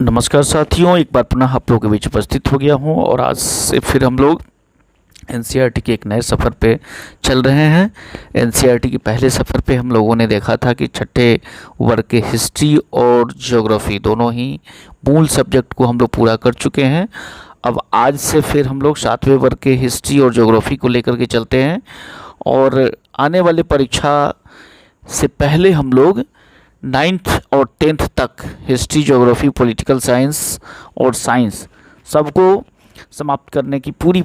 नमस्कार साथियों, एक बार पुनः आप लोगों के बीच उपस्थित हो गया हूं और आज से फिर हम लोग एनसीईआरटी के एक नए सफ़र पे चल रहे हैं। एनसीईआरटी के पहले सफ़र पे हम लोगों ने देखा था कि छठे वर्ग के हिस्ट्री और ज्योग्राफी दोनों ही मूल सब्जेक्ट को हम लोग पूरा कर चुके हैं। अब आज से फिर हम लोग सातवें वर्ग के हिस्ट्री और ज्योग्राफी को लेकर के चलते हैं और आने वाले परीक्षा से पहले हम लोग 9th और 10th तक हिस्ट्री, ज्योग्राफी, पॉलिटिकल साइंस और साइंस सबको समाप्त करने की पूरी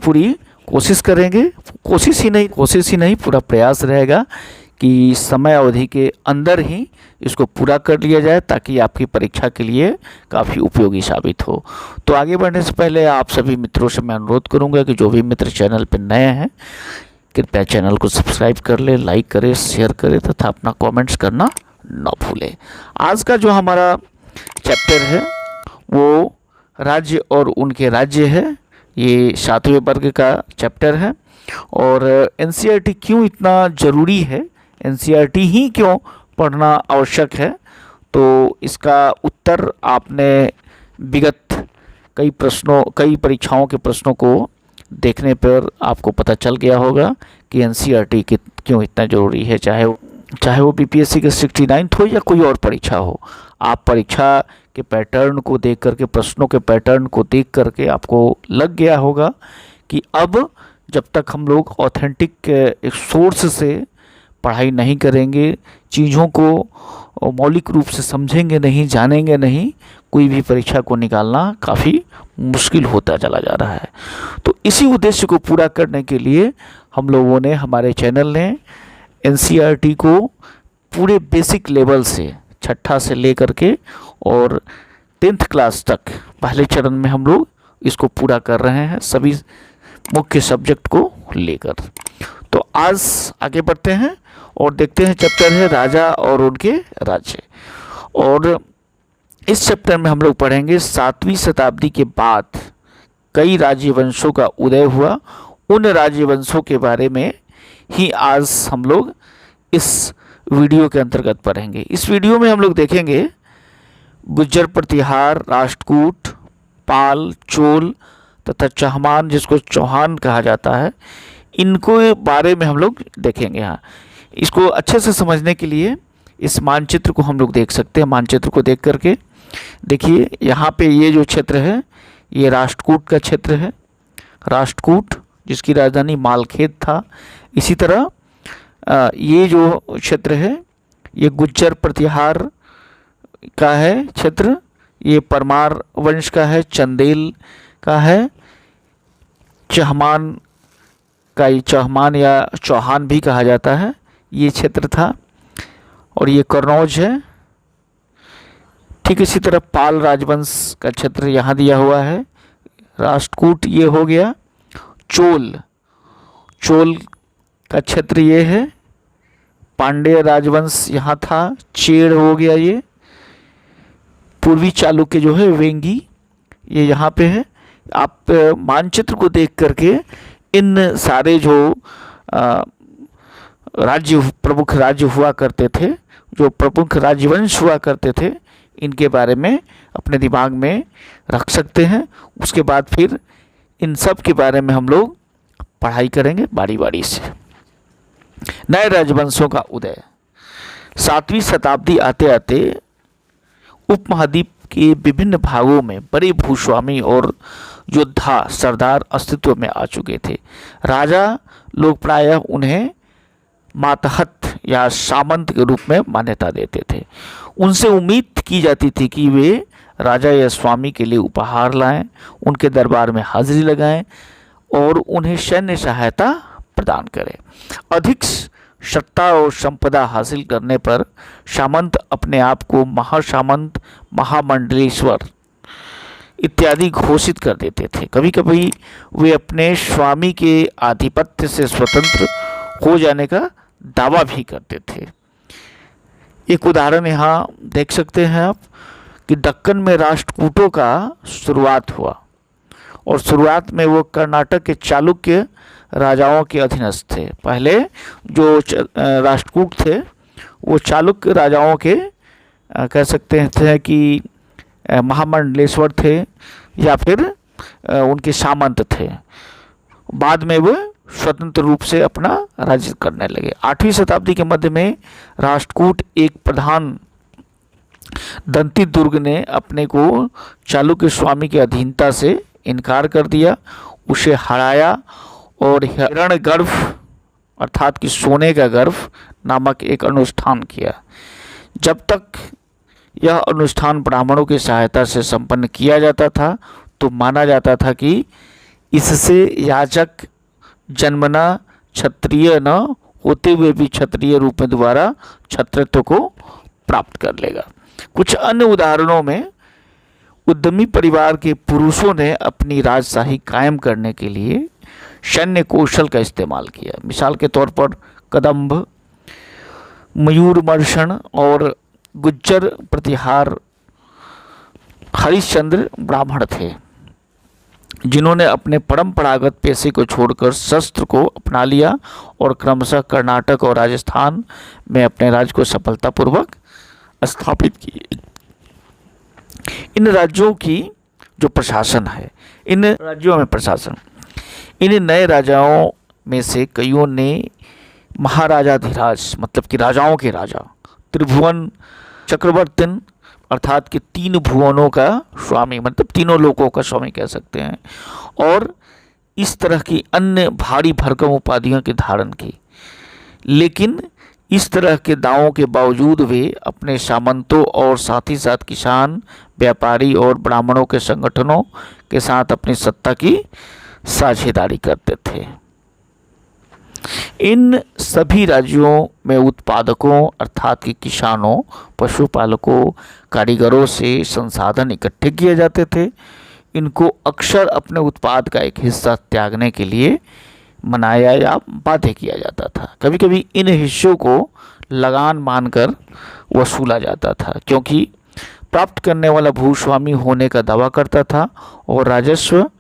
कोशिश करेंगे। कोशिश ही नहीं पूरा प्रयास रहेगा कि समय अवधि के अंदर ही इसको पूरा कर लिया जाए ताकि आपकी परीक्षा के लिए काफ़ी उपयोगी साबित हो। तो आगे बढ़ने से पहले आप सभी मित्रों से मैं अनुरोध करूंगा कि जो भी मित्र चैनल पर नए हैं कृपया चैनल को सब्सक्राइब कर ले, लाइक करें, शेयर करें तथा अपना कमेंट्स करना न भूलें। आज का जो हमारा चैप्टर है वो राज्य और उनके राज्य है। ये सातवें वर्ग का चैप्टर है और एनसीईआरटी क्यों इतना ज़रूरी है, एनसीईआरटी ही क्यों पढ़ना आवश्यक है, तो इसका उत्तर आपने विगत कई परीक्षाओं के प्रश्नों को देखने पर आपको पता चल गया होगा कि एनसीईआरटी क्यों इतना ज़रूरी है। चाहे वो बीपीएससी के 69th हो या कोई और परीक्षा हो, आप परीक्षा के पैटर्न को देख करके, प्रश्नों के पैटर्न को देख करके आपको लग गया होगा कि अब जब तक हम लोग ऑथेंटिक एक सोर्स से पढ़ाई नहीं करेंगे, चीज़ों को मौलिक रूप से समझेंगे नहीं, जानेंगे नहीं, कोई भी परीक्षा को निकालना काफ़ी मुश्किल होता चला जा रहा है। तो इसी उद्देश्य को पूरा करने के लिए हम लोगों ने, हमारे चैनल ने एनसीईआरटी को पूरे बेसिक लेवल से छठा से लेकर के और 10th क्लास तक पहले चरण में हम लोग इसको पूरा कर रहे हैं, सभी मुख्य सब्जेक्ट को लेकर। तो आज आगे बढ़ते हैं और देखते हैं चैप्टर है राजा और उनके राज्य। और इस चैप्टर में हम लोग पढ़ेंगे 7वीं शताब्दी के बाद कई राज्यवंशों का उदय हुआ। उन राज्यवंशों के बारे में ही आज हम लोग इस वीडियो के अंतर्गत पढ़ेंगे। इस वीडियो में हम लोग देखेंगे गुज्जर, प्रतिहार, राष्ट्रकूट, पाल, चोल तथा चहमान, जिसको चौहान कहा जाता है, इनको बारे में हम लोग देखेंगे। हाँ, इसको अच्छे से समझने के लिए इस मानचित्र को हम लोग देख सकते हैं। मानचित्र को देख करके देखिए, यहाँ पे ये जो क्षेत्र है ये राष्ट्रकूट का क्षेत्र है। राष्ट्रकूट जिसकी राजधानी मालखेत था। इसी तरह ये जो क्षेत्र है ये गुज्जर प्रतिहार का है क्षेत्र, ये परमार वंश का है, चंदेल का है, चहमान का, ये चहमान या चौहान भी कहा जाता है, ये क्षेत्र था। और ये कन्नौज है। ठीक इसी तरह पाल राजवंश का क्षेत्र यहाँ दिया हुआ है। राष्ट्रकूट ये हो गया। चोल का क्षेत्र ये है। पांड्य राजवंश यहाँ था, चेड़ हो गया ये। पूर्वी चालुक्य जो है वेंगी, ये यहाँ पे है। आप मानचित्र को देख करके इन सारे जो प्रमुख राज्य हुआ करते थे, जो प्रमुख राज्यवंश हुआ करते थे, इनके बारे में अपने दिमाग में रख सकते हैं। उसके बाद फिर इन सब के बारे में हम लोग पढ़ाई करेंगे बारी बारी से। नए राजवंशों का उदय। 7वीं शताब्दी आते आते उपमहाद्वीप के विभिन्न भागों में बड़े भूस्वामी और योद्धा सरदार अस्तित्व में आ चुके थे। राजा लोग प्रायः उन्हें मातहत या सामंत के रूप में मान्यता देते थे। उनसे उम्मीद की जाती थी कि वे राजा या स्वामी के लिए उपहार लाएं, उनके दरबार में हाजिरी लगाएं और उन्हें सैन्य सहायता प्रदान करें। अधिक सत्ता और संपदा हासिल करने पर सामंत अपने आप को महासामंत, महामंडलेश्वर इत्यादि घोषित कर देते थे। कभी कभी वे अपने स्वामी के आधिपत्य से स्वतंत्र हो जाने का दावा भी करते थे। एक उदाहरण यहाँ देख सकते हैं आप कि दक्कन में राष्ट्रकूटों का शुरुआत हुआ और शुरुआत में वो कर्नाटक के चालुक्य राजाओं के अधीनस्थ थे। पहले जो राष्ट्रकूट थे वो चालुक्य राजाओं के कह सकते हैं कि महामंडलेश्वर थे या फिर उनके सामंत थे। बाद में वो स्वतंत्र रूप से अपना राज्य करने लगे। 8वीं शताब्दी के मध्य में राष्ट्रकूट एक प्रधान दंती दुर्ग ने अपने को चालुक्य स्वामी की अधीनता से इनकार कर दिया, उसे हराया और हिरण्यगर्भ अर्थात कि सोने का गर्भ नामक एक अनुष्ठान किया। जब तक यह अनुष्ठान ब्राह्मणों की सहायता से संपन्न किया जाता था तो माना जाता था कि इससे याचक जन्मना क्षत्रिय न होते हुए भी क्षत्रिय रूप में दोबारा क्षत्रित्व को प्राप्त कर लेगा। कुछ अन्य उदाहरणों में उद्यमी परिवार के पुरुषों ने अपनी राजशाही कायम करने के लिए सैन्य कौशल का इस्तेमाल किया। मिसाल के तौर पर कदंब, मयूरमर्षण और गुज्जर प्रतिहार हरिश्चंद्र ब्राह्मण थे जिन्होंने अपने परंपरागत पेशे को छोड़कर शस्त्र को अपना लिया और क्रमशः कर्नाटक और राजस्थान में अपने राज्य को सफलतापूर्वक स्थापित किए। इन राज्यों की जो प्रशासन है, इन राज्यों में प्रशासन, इन नए राजाओं में से कईयों ने महाराजाधिराज मतलब कि राजाओं के राजा, त्रिभुवन चक्रवर्तीन अर्थात कि 3 भुवनों का स्वामी मतलब तीनों लोकों का स्वामी कह सकते हैं, और इस तरह की अन्य भारी भरकम उपाधियों की धारण की। लेकिन इस तरह के दावों के बावजूद वे अपने सामंतों और साथ ही साथ किसान, व्यापारी और ब्राह्मणों के संगठनों के साथ अपनी सत्ता की साझेदारी करते थे। इन सभी राज्यों में उत्पादकों अर्थात कि किसानों, पशुपालकों, कारीगरों से संसाधन इकट्ठे किए जाते थे। इनको अक्सर अपने उत्पाद का एक हिस्सा त्यागने के लिए मनाया या बाध्य किया जाता था। कभी कभी इन हिस्सों को लगान मानकर वसूला जाता था, क्योंकि प्राप्त करने वाला भूस्वामी होने का दावा करता था और राजस्व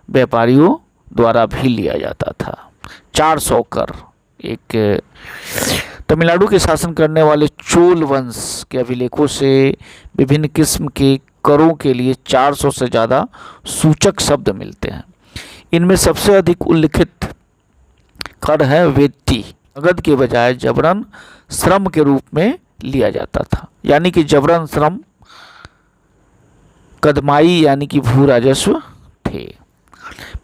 व्यापारियों द्वारा भी लिया जाता था। 400 कर, एक तमिलनाडु के शासन करने वाले चोल वंश के अभिलेखों से विभिन्न किस्म के करों के लिए 400 से ज़्यादा सूचक शब्द मिलते हैं। इनमें सबसे अधिक उल्लिखित कर है वेट्टी। नगद के बजाय जबरन श्रम के रूप में लिया जाता था, यानी कि जबरन श्रम कदमाई यानी कि भू राजस्व थे।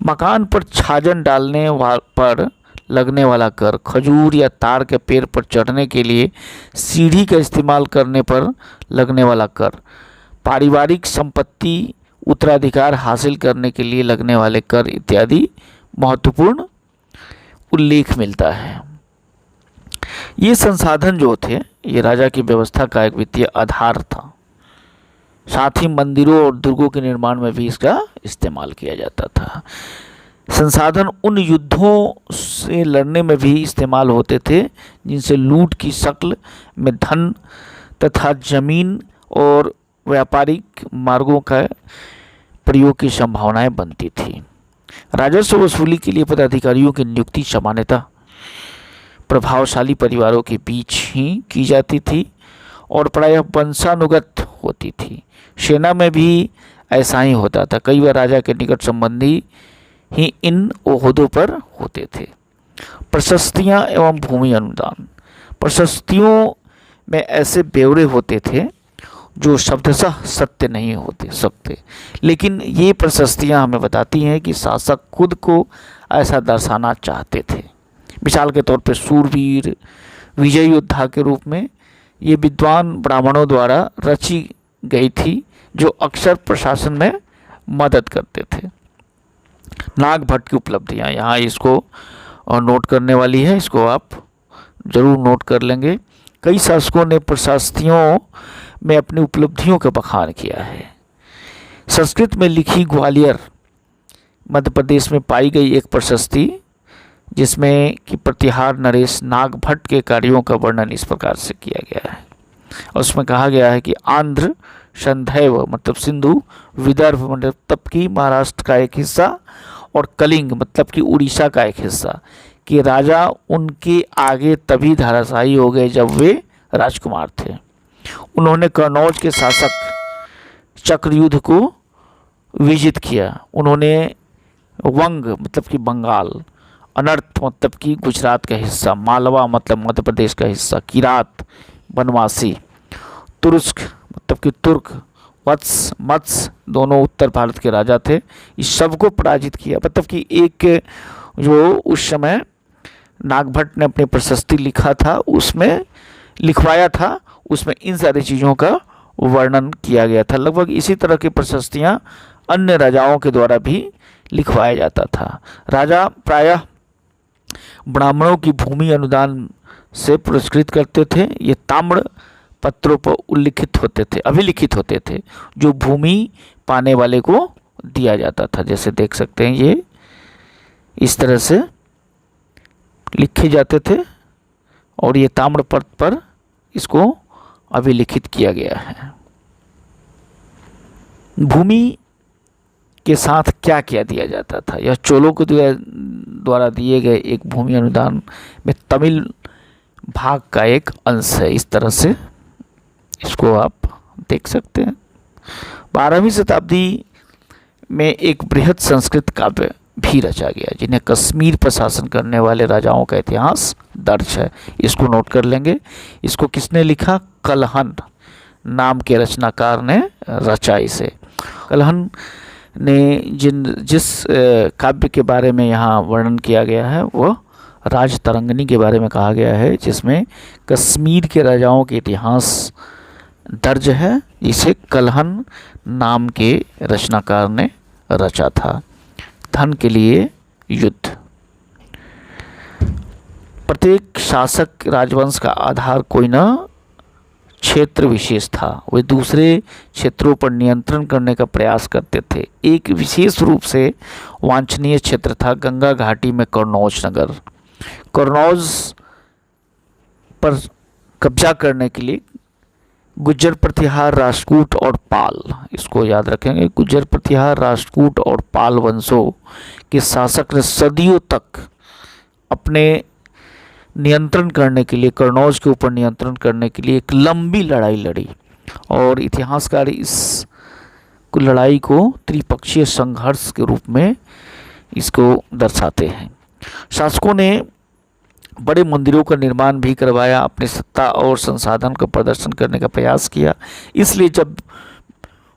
मकान पर छाजन डालने पर लगने वाला कर, खजूर या ताड़ के पेड़ पर चढ़ने के लिए सीढ़ी का इस्तेमाल करने पर लगने वाला कर, पारिवारिक संपत्ति उत्तराधिकार हासिल करने के लिए लगने वाले कर इत्यादि महत्वपूर्ण उल्लेख मिलता है। ये संसाधन जो थे ये राजा की व्यवस्था का एक वित्तीय आधार था। साथ ही मंदिरों और दुर्गों के निर्माण में भी इसका इस्तेमाल किया जाता था। संसाधन उन युद्धों से लड़ने में भी इस्तेमाल होते थे जिनसे लूट की शक्ल में धन तथा जमीन और व्यापारिक मार्गों का प्रयोग की संभावनाएं बनती थी। राजस्व वसूली के लिए पदाधिकारियों की नियुक्ति सामान्यतः प्रभावशाली परिवारों के बीच ही की जाती थी और प्रायः वंशानुगत होती थी। सेना में भी ऐसा ही होता था। कई बार राजा के निकट संबंधी ही इन ओहदों पर होते थे। प्रशस्तियां एवं भूमि अनुदान। प्रशस्तियों में ऐसे ब्यौरे होते थे जो शब्दशः सत्य नहीं होते सकते, लेकिन ये प्रशस्तियां हमें बताती हैं कि शासक खुद को ऐसा दर्शाना चाहते थे। मिसाल के तौर पर सूरवीर, विजय योद्धा के रूप में ये विद्वान ब्राह्मणों द्वारा रची गई थी जो अक्सर प्रशासन में मदद करते थे। नाग भट्ट की उपलब्धियां, यहाँ इसको नोट करने वाली है, इसको आप जरूर नोट कर लेंगे। कई शासकों ने प्रशस्तियों में अपनी उपलब्धियों का बखान किया है। संस्कृत में लिखी ग्वालियर मध्य प्रदेश में पाई गई एक प्रशस्ति जिसमें कि प्रतिहार नरेश नाग भट्ट के कार्यों का वर्णन इस प्रकार से किया गया है। उसमें कहा गया है कि आंध्र संधैव मतलब सिंधु, विदर्भ मतलब तब की महाराष्ट्र का एक हिस्सा और कलिंग मतलब कि उड़ीसा का एक हिस्सा कि राजा उनके आगे तभी धराशायी हो गए जब वे राजकुमार थे। उन्होंने कन्नौज के शासक चक्रयुद्ध को विजित किया। उन्होंने वंग मतलब कि बंगाल, अनर्त मतलब कि गुजरात का हिस्सा, मालवा मतलब मध्य प्रदेश का हिस्सा, किरात बनवासी, तुर्क मतलब कि तुर्क, वत्स मत्स्य दोनों उत्तर भारत के राजा थे। इस सबको पराजित किया। मतलब कि एक जो उस समय नागभट्ट ने अपनी प्रशस्ति लिखा था, उसमें लिखवाया था, उसमें इन सारी चीज़ों का वर्णन किया गया था। लगभग इसी तरह की प्रशस्तियाँ अन्य राजाओं के द्वारा भी लिखवाया जाता था। राजा प्रायः ब्राह्मणों की भूमि अनुदान से पुरस्कृत करते थे। ये ताम्र पत्रों पर उल्लिखित होते थे, अभिलिखित होते थे, जो भूमि पाने वाले को दिया जाता था। जैसे देख सकते हैं ये इस तरह से लिखे जाते थे और ये ताम्र पत्र पर इसको अभिलिखित किया गया है। भूमि के साथ क्या क्या दिया जाता था? यह चोलों के द्वारा दिए गए एक भूमि अनुदान में तमिल भाग का एक अंश है। इस तरह से इसको आप देख सकते हैं। 12वीं शताब्दी में एक बृहद संस्कृत काव्य भी रचा गया, जिन्हें कश्मीर पर शासन करने वाले राजाओं का इतिहास दर्ज है। इसको नोट कर लेंगे। इसको किसने लिखा? कलहन नाम के रचनाकार ने रचा इसे। कलहन ने जिस काव्य के बारे में यहाँ वर्णन किया गया है वह राजतरंगिणी के बारे में कहा गया है, जिसमें कश्मीर के राजाओं के इतिहास दर्ज है। इसे कलहन नाम के रचनाकार ने रचा था। धन के लिए युद्ध। प्रत्येक शासक राजवंश का आधार कोई न क्षेत्र विशेष था। वे दूसरे क्षेत्रों पर नियंत्रण करने का प्रयास करते थे। एक विशेष रूप से वांछनीय क्षेत्र था गंगा घाटी में कन्नौज नगर। कन्नौज पर कब्जा करने के लिए गुज्जर, प्रतिहार, राष्ट्रकूट और पाल, इसको याद रखेंगे, गुज्जर, प्रतिहार, राष्ट्रकूट और पाल वंशों के शासक ने सदियों तक अपने नियंत्रण करने के लिए, कन्नौज के ऊपर नियंत्रण करने के लिए एक लंबी लड़ाई लड़ी। और इतिहासकार इस लड़ाई को त्रिपक्षीय संघर्ष के रूप में इसको दर्शाते हैं। शासकों ने बड़े मंदिरों का निर्माण भी करवाया, अपनी सत्ता और संसाधन का प्रदर्शन करने का प्रयास किया। इसलिए जब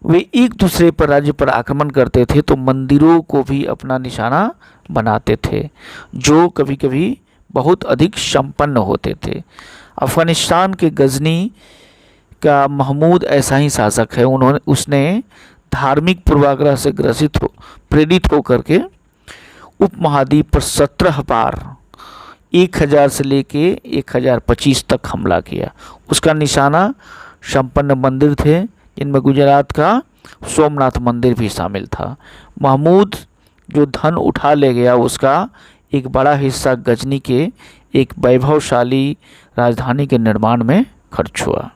वे एक दूसरे पर, राज्य पर आक्रमण करते थे तो मंदिरों को भी अपना निशाना बनाते थे, जो कभी कभी बहुत अधिक संपन्न होते थे। अफगानिस्तान के गजनी का महमूद ऐसा ही शासक है। उसने धार्मिक पूर्वाग्रह से प्रेरित होकर के उपमहाद्वीप पर 17 बार 1000 से लेके 1025 तक हमला किया। उसका निशाना संपन्न मंदिर थे, जिनमें गुजरात का सोमनाथ मंदिर भी शामिल था। महमूद जो धन उठा ले गया, उसका एक बड़ा हिस्सा गजनी के एक वैभवशाली राजधानी के निर्माण में खर्च हुआ।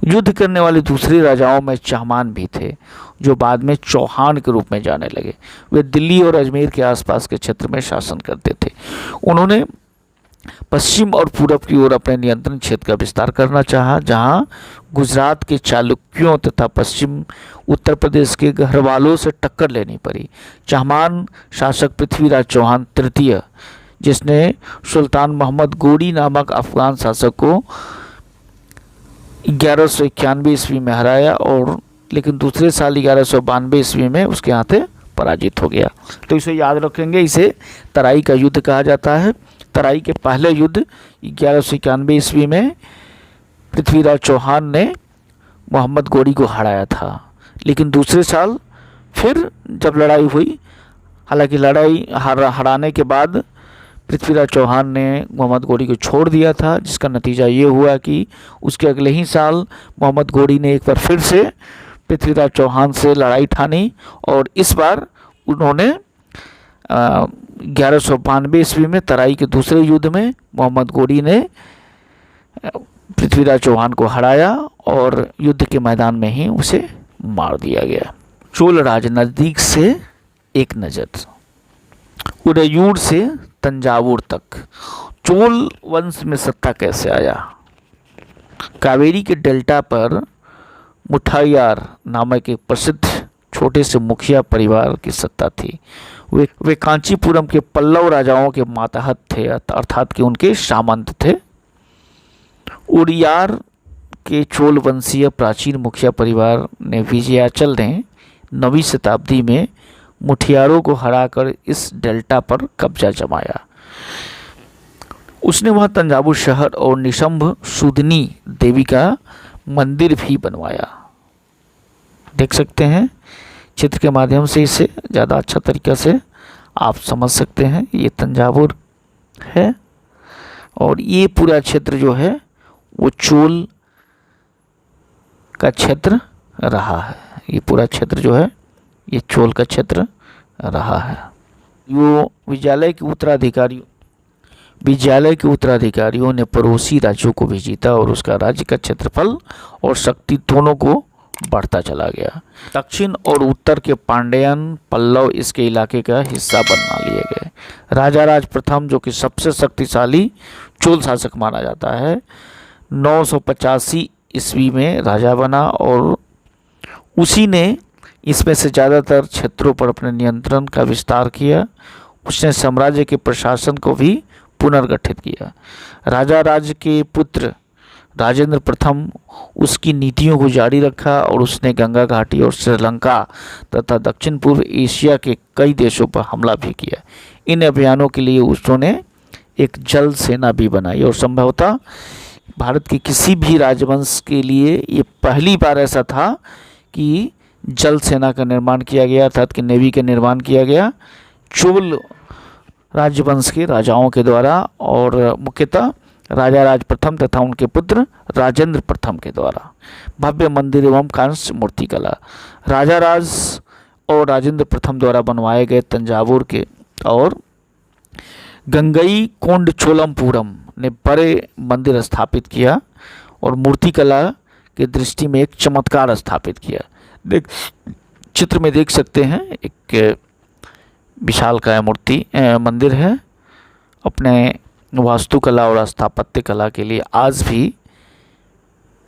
युद्ध करने वाले दूसरे राजाओं में चहमान भी थे, जो बाद में चौहान के रूप में जाने लगे। वे दिल्ली और अजमेर के आसपास के क्षेत्र में शासन करते थे। उन्होंने पश्चिम और पूरब की ओर अपने नियंत्रण क्षेत्र का विस्तार करना चाहा, जहां गुजरात के चालुक्यों तथा पश्चिम उत्तर प्रदेश के गढ़वालों से टक्कर लेनी पड़ी। चहमान शासक पृथ्वीराज चौहान तृतीय, जिसने सुल्तान मोहम्मद गोरी नामक अफगान शासक को 1191 ईस्वी में हराया, और लेकिन दूसरे साल 1192 ईस्वी में उसके हाथे पराजित हो गया। तो इसे याद रखेंगे। इसे तराई का युद्ध कहा जाता है। तराई के पहले युद्ध 1191 ईस्वी में पृथ्वीराज चौहान ने मोहम्मद गोरी को हराया था, लेकिन दूसरे साल फिर जब लड़ाई हुई, हालांकि लड़ाई हराने के बाद पृथ्वीराज चौहान ने मोहम्मद गोरी को छोड़ दिया था, जिसका नतीजा ये हुआ कि उसके अगले ही साल मोहम्मद गोरी ने एक बार फिर से पृथ्वीराज चौहान से लड़ाई ठानी, और इस बार उन्होंने 1192 ईस्वी में तराई के दूसरे युद्ध में मोहम्मद गोरी ने पृथ्वीराज चौहान को हराया और युद्ध के मैदान में ही उसे मार दिया गया। चोल राज नज़दीक से एक नज़र। उदयूर से तंजावुर तक चोल वंश में सत्ता कैसे आया? कावेरी के डेल्टा पर मुठाइयार नामक एक प्रसिद्ध छोटे से मुखिया परिवार की सत्ता थी। वे कांचीपुरम के पल्लव राजाओं के मातहत थे, अर्थात कि उनके सामंत थे। उड़ियार के चोल वंशीय प्राचीन मुखिया परिवार ने विजयाचल ने 9वीं शताब्दी में मुठियारों को हराकर इस डेल्टा पर कब्जा जमाया। उसने वहां तंजावुर शहर और निशंभ सुदनी देवी का मंदिर भी बनवाया। देख सकते हैं चित्र के माध्यम से, इसे ज़्यादा अच्छा तरीक़ा से आप समझ सकते हैं। ये तंजावुर है और ये पूरा क्षेत्र जो है वो चोल का क्षेत्र रहा है। ये पूरा क्षेत्र जो है ये चोल का क्षेत्र रहा है। वो विद्यालय के उत्तराधिकारियों ने पड़ोसी राज्यों को भी जीता और उसका राज्य का क्षेत्रफल और शक्ति दोनों को बढ़ता चला गया। दक्षिण और उत्तर के पांड्यन पल्लव इसके इलाके का हिस्सा बना लिए गए। राजा राज प्रथम, जो कि सबसे शक्तिशाली चोल शासक माना जाता है, 985 ईस्वी में राजा बना और उसी ने इसमें से ज़्यादातर क्षेत्रों पर अपने नियंत्रण का विस्तार किया। उसने साम्राज्य के प्रशासन को भी पुनर्गठित किया। राजा राज के पुत्र राजेंद्र प्रथम उसकी नीतियों को जारी रखा और उसने गंगा घाटी और श्रीलंका तथा दक्षिण पूर्व एशिया के कई देशों पर हमला भी किया। इन अभियानों के लिए उसने एक जल सेना भी बनाई और संभवतः भारत के किसी भी राजवंश के लिए ये पहली बार ऐसा था कि जल सेना का निर्माण किया गया, अर्थात कि नेवी का निर्माण किया गया चोल राजवंश के राजाओं के द्वारा और मुख्यतः राजा राज प्रथम तथा उनके पुत्र राजेंद्र प्रथम के द्वारा। भव्य मंदिर एवं कांस्य मूर्ति कला। राजा राज और राजेंद्र प्रथम द्वारा बनवाए गए तंजावुर के और गंगई कोंड चोलमपुरम ने बड़े मंदिर स्थापित किया और मूर्ति कला के दृष्टि में एक चमत्कार स्थापित किया। चित्र में देख सकते हैं एक विशालकाय मूर्ति मंदिर है। अपने वास्तुकला और स्थापत्य कला के लिए आज भी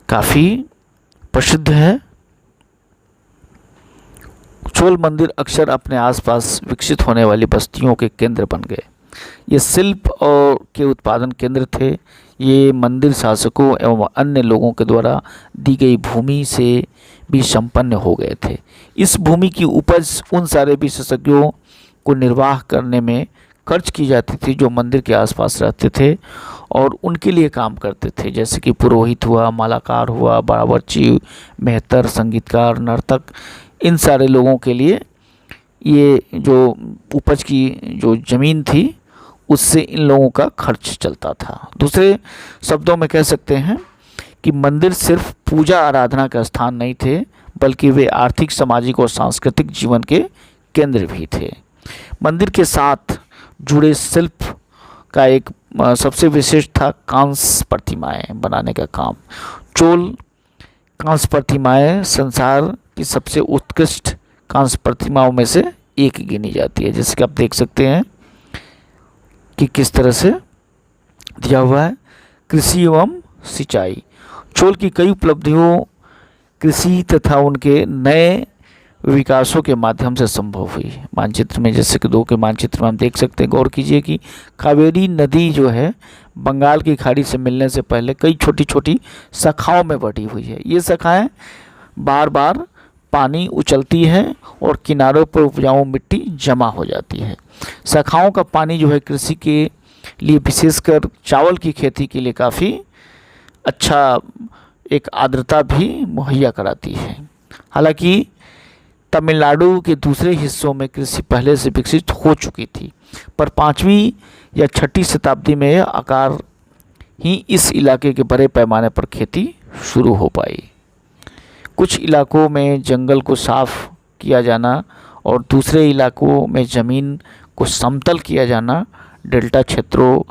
काफ़ी प्रसिद्ध है। चोल मंदिर अक्सर अपने आसपास विकसित होने वाली बस्तियों के केंद्र बन गए। ये शिल्प और के उत्पादन केंद्र थे। ये मंदिर शासकों एवं अन्य लोगों के द्वारा दी गई भूमि से भी संपन्न हो गए थे। इस भूमि की उपज उन सारे विशेषज्ञों को निर्वाह करने में खर्च की जाती थी जो मंदिर के आसपास रहते थे और उनके लिए काम करते थे, जैसे कि पुरोहित हुआ, मालाकार हुआ, बावर्ची, मेहतर, संगीतकार, नर्तक। इन सारे लोगों के लिए ये जो उपज की जो ज़मीन थी उससे इन लोगों का खर्च चलता था। दूसरे शब्दों में कह सकते हैं कि मंदिर सिर्फ पूजा आराधना का स्थान नहीं थे, बल्कि वे आर्थिक, सामाजिक और सांस्कृतिक जीवन के केंद्र भी थे। मंदिर के साथ जुड़े शिल्प का एक सबसे विशेष था कांस्य प्रतिमाएं बनाने का काम। चोल कांस्य प्रतिमाएं संसार की सबसे उत्कृष्ट कांस्य प्रतिमाओं में से एक गिनी जाती है, जैसे कि आप देख सकते हैं कि किस तरह से दिया हुआ है। कृषि एवं सिंचाई। चोल की कई उपलब्धियों कृषि तथा उनके नए विकासों के माध्यम से संभव हुई। मानचित्र में, जैसे कि 2 के मानचित्र में हम देख सकते हैं, गौर कीजिए कि कावेरी नदी जो है बंगाल की खाड़ी से मिलने से पहले कई छोटी छोटी शाखाओं में बटी हुई है। ये शाखाएं बार बार पानी उछलती है और किनारों पर उपजाऊ मिट्टी जमा हो जाती है। शाखाओं का पानी जो है कृषि के लिए, विशेषकर चावल की खेती के लिए काफ़ी अच्छा एक आर्द्रता भी मुहैया कराती है। हालांकि तमिलनाडु के दूसरे हिस्सों में कृषि पहले से विकसित हो चुकी थी, पर 5वीं या 6ठी शताब्दी में आकार ही इस इलाके के बड़े पैमाने पर खेती शुरू हो पाई। कुछ इलाकों में जंगल को साफ किया जाना और दूसरे इलाकों में ज़मीन को समतल किया जाना, डेल्टा क्षेत्रों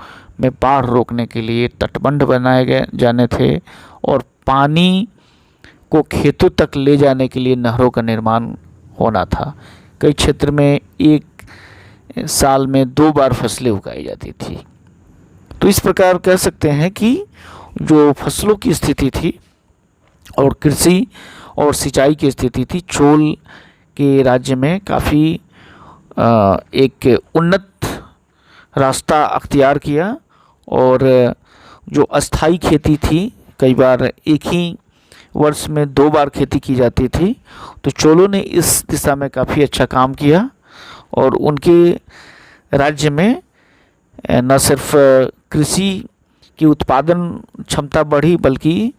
में बाढ़ रोकने के लिए तटबंध बनाए गए जाने थे और पानी को खेतों तक ले जाने के लिए नहरों का निर्माण होना था। कई क्षेत्र में एक साल में 2 बार फसलें उगाई जाती थी। तो इस प्रकार कह सकते हैं कि जो फसलों की स्थिति थी और कृषि और सिंचाई की स्थिति थी। चोल के राज्य में काफ़ी एक उन्नत रास्ता अख्तियार किया और जो अस्थाई खेती थी, कई बार एक ही वर्ष में 2 बार खेती की जाती थी, तो चोलों ने इस दिशा में काफ़ी अच्छा काम किया और उनके राज्य में न सिर्फ कृषि की उत्पादन क्षमता बढ़ी बल्कि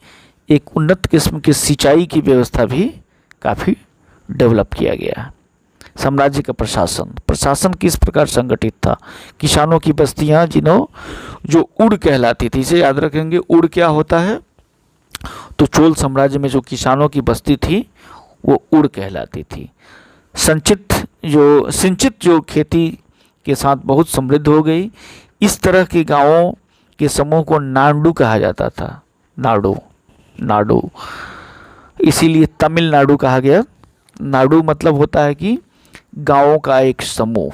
एक उन्नत किस्म की सिंचाई की व्यवस्था भी काफ़ी डेवलप किया गया। साम्राज्य का प्रशासन किस प्रकार संगठित था? किसानों की बस्तियां जो उड़ कहलाती थी, इसे याद रखेंगे, उड़ क्या होता है? तो चोल साम्राज्य में जो किसानों की बस्ती थी वो उड़ कहलाती थी। सिंचित जो खेती के साथ बहुत समृद्ध हो गई। इस तरह के गांवों के समूह को नाडु कहा जाता था। नाडु इसीलिए तमिलनाडु कहा गया। नाडु मतलब होता है कि गांवों का एक समूह।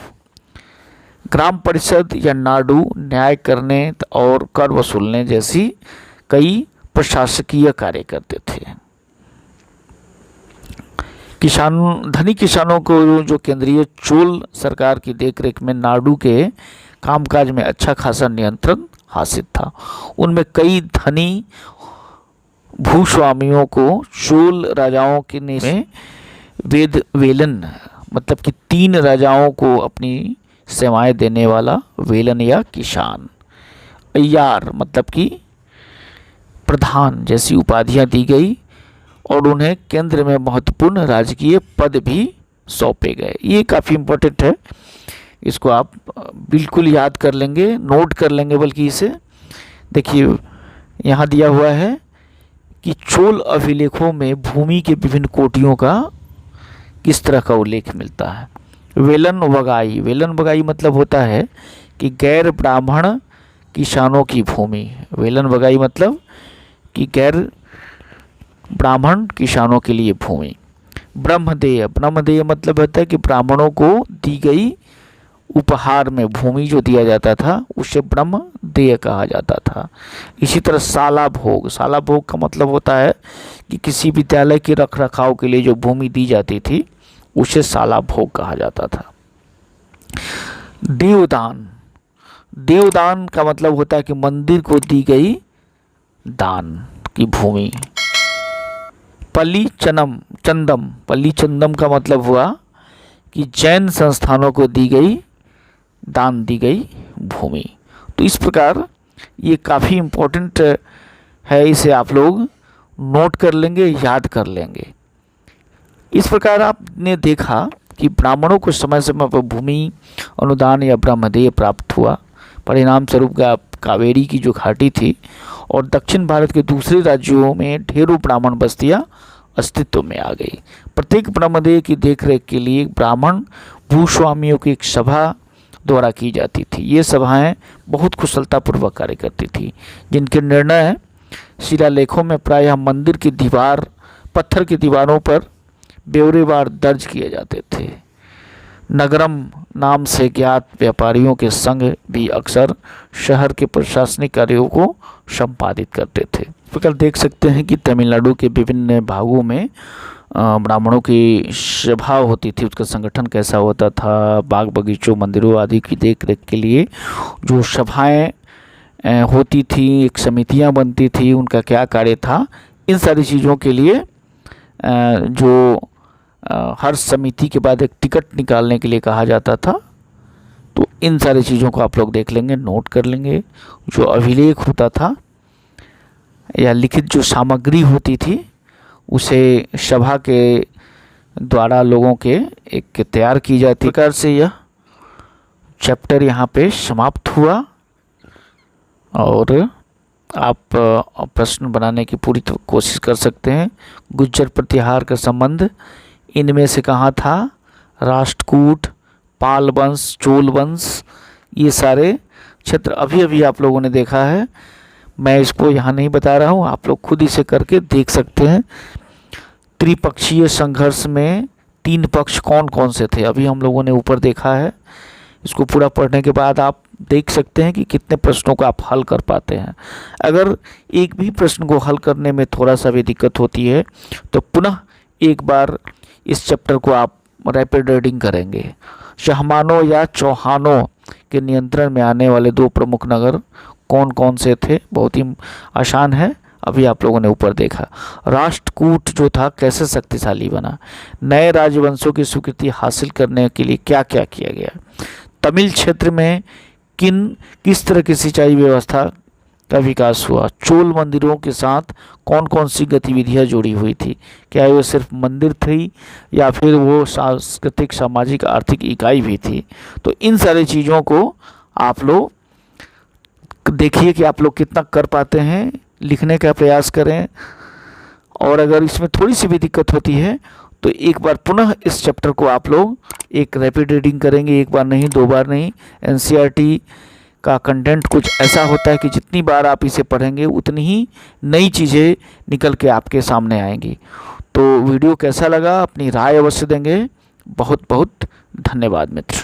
ग्राम परिषद या नाडु न्याय करने और कर वसूलने जैसी कई प्रशासकीय कार्य करते थे। धनी किसानों को जो केंद्रीय चोल सरकार की देखरेख में नाडु के कामकाज में अच्छा खासा नियंत्रण हासिल था। उनमें कई धनी भूस्वामियों को चोल राजाओं के में वेलन मतलब कि 3 राजाओं को अपनी सेवाएं देने वाला वेलन या किसान, अय्यार मतलब कि प्रधान जैसी उपाधियां दी गई और उन्हें केंद्र में महत्वपूर्ण राजकीय पद भी सौंपे गए। ये काफ़ी इम्पोर्टेंट है, इसको आप बिल्कुल याद कर लेंगे, नोट कर लेंगे। बल्कि इसे देखिए यहाँ दिया हुआ है कि चोल अभिलेखों में भूमि के विभिन्न कोटियों का किस तरह का उल्लेख मिलता है। वेलन बगाई मतलब होता है कि गैर ब्राह्मण किसानों की भूमि। वेलन बगाई मतलब कि गैर ब्राह्मण किसानों के लिए भूमि। ब्रह्मदेय मतलब होता है कि ब्राह्मणों को दी गई उपहार में भूमि जो दिया जाता था उसे ब्रह्मदेय कहा जाता था। इसी तरह साला भोग का मतलब होता है कि किसी विद्यालय के रख रखाव के लिए जो भूमि दी जाती थी उसे साला भोग कहा जाता था। देवदान का मतलब होता है कि मंदिर को दी गई दान की भूमि। पल्ली चंदम का मतलब हुआ कि जैन संस्थानों को दान दी गई भूमि। तो इस प्रकार ये काफ़ी इम्पोर्टेंट है, इसे आप लोग नोट कर लेंगे, याद कर लेंगे। इस प्रकार आपने देखा कि ब्राह्मणों को समय समय पर भूमि अनुदान या ब्रह्मदेय प्राप्त हुआ। परिणाम स्वरूप कावेरी की जो घाटी थी और दक्षिण भारत के दूसरे राज्यों में ढेरों ब्राह्मण बस्तियां अस्तित्व में आ गई। प्रत्येक ब्रह्मदेय की देखरेख के लिए ब्राह्मण भूस्वामियों की एक सभा द्वारा की जाती थी। ये सभाएं बहुत कुशलतापूर्वक कार्य करती थी, जिनके निर्णय शिलालेखों में प्रायः मंदिर की पत्थर की दीवारों पर ब्यौरेवार दर्ज किए जाते थे। नगरम नाम से ज्ञात व्यापारियों के संघ भी अक्सर शहर के प्रशासनिक कार्यों को संपादित करते थे। प्रकार देख सकते हैं कि तमिलनाडु के विभिन्न भागों में ब्राह्मणों की सभा होती थी, उसका संगठन कैसा होता था, बाग बगीचों मंदिरों आदि की देख रेख के लिए जो सभाएं होती थी, एक समितियां बनती थी, उनका क्या कार्य था, इन सारी चीज़ों के लिए जो हर समिति के बाद एक टिकट निकालने के लिए कहा जाता था। तो इन सारी चीज़ों को आप लोग देख लेंगे, नोट कर लेंगे। जो अभिलेख होता था या लिखित जो सामग्री होती थी उसे सभा के द्वारा लोगों के एक तैयार की जाती। प्रकार से यह चैप्टर यहाँ पे समाप्त हुआ और आप प्रश्न बनाने की पूरी कोशिश कर सकते हैं। गुज्जर प्रतिहार का संबंध इनमें से कहाँ था? राष्ट्रकूट, पाल वंश, चोल वंश, ये सारे क्षेत्र अभी अभी आप लोगों ने देखा है। मैं इसको यहाँ नहीं बता रहा हूँ, आप लोग खुद इसे करके देख सकते हैं। त्रिपक्षीय संघर्ष में 3 पक्ष कौन कौन से थे, अभी हम लोगों ने ऊपर देखा है। इसको पूरा पढ़ने के बाद आप देख सकते हैं कि कितने प्रश्नों को आप हल कर पाते हैं। अगर एक भी प्रश्न को हल करने में थोड़ा सा भी दिक्कत होती है तो पुनः एक बार इस चैप्टर को आप रैपिड रीडिंग करेंगे। शाहमानों या चौहानों के नियंत्रण में आने वाले 2 प्रमुख नगर कौन कौन से थे? बहुत ही आसान है, अभी आप लोगों ने ऊपर देखा। राष्ट्रकूट जो था कैसे शक्तिशाली बना? नए राजवंशों की स्वीकृति हासिल करने के लिए क्या क्या किया गया? तमिल क्षेत्र में किस तरह की सिंचाई व्यवस्था का विकास हुआ? चोल मंदिरों के साथ कौन कौन सी गतिविधियां जुड़ी हुई थी? क्या वो सिर्फ मंदिर थी या फिर वो सांस्कृतिक, सामाजिक, आर्थिक इकाई भी थी? तो इन सारी चीज़ों को आप लोग देखिए कि आप लोग कितना कर पाते हैं, लिखने का प्रयास करें। और अगर इसमें थोड़ी सी भी दिक्कत होती है तो एक बार पुनः इस चैप्टर को आप लोग एक रैपिड रीडिंग करेंगे, एक बार नहीं, 2 बार नहीं। एनसीईआरटी का कंटेंट कुछ ऐसा होता है कि जितनी बार आप इसे पढ़ेंगे उतनी ही नई चीज़ें निकल के आपके सामने आएंगी। तो वीडियो कैसा लगा अपनी राय अवश्य देंगे। बहुत बहुत धन्यवाद मित्र।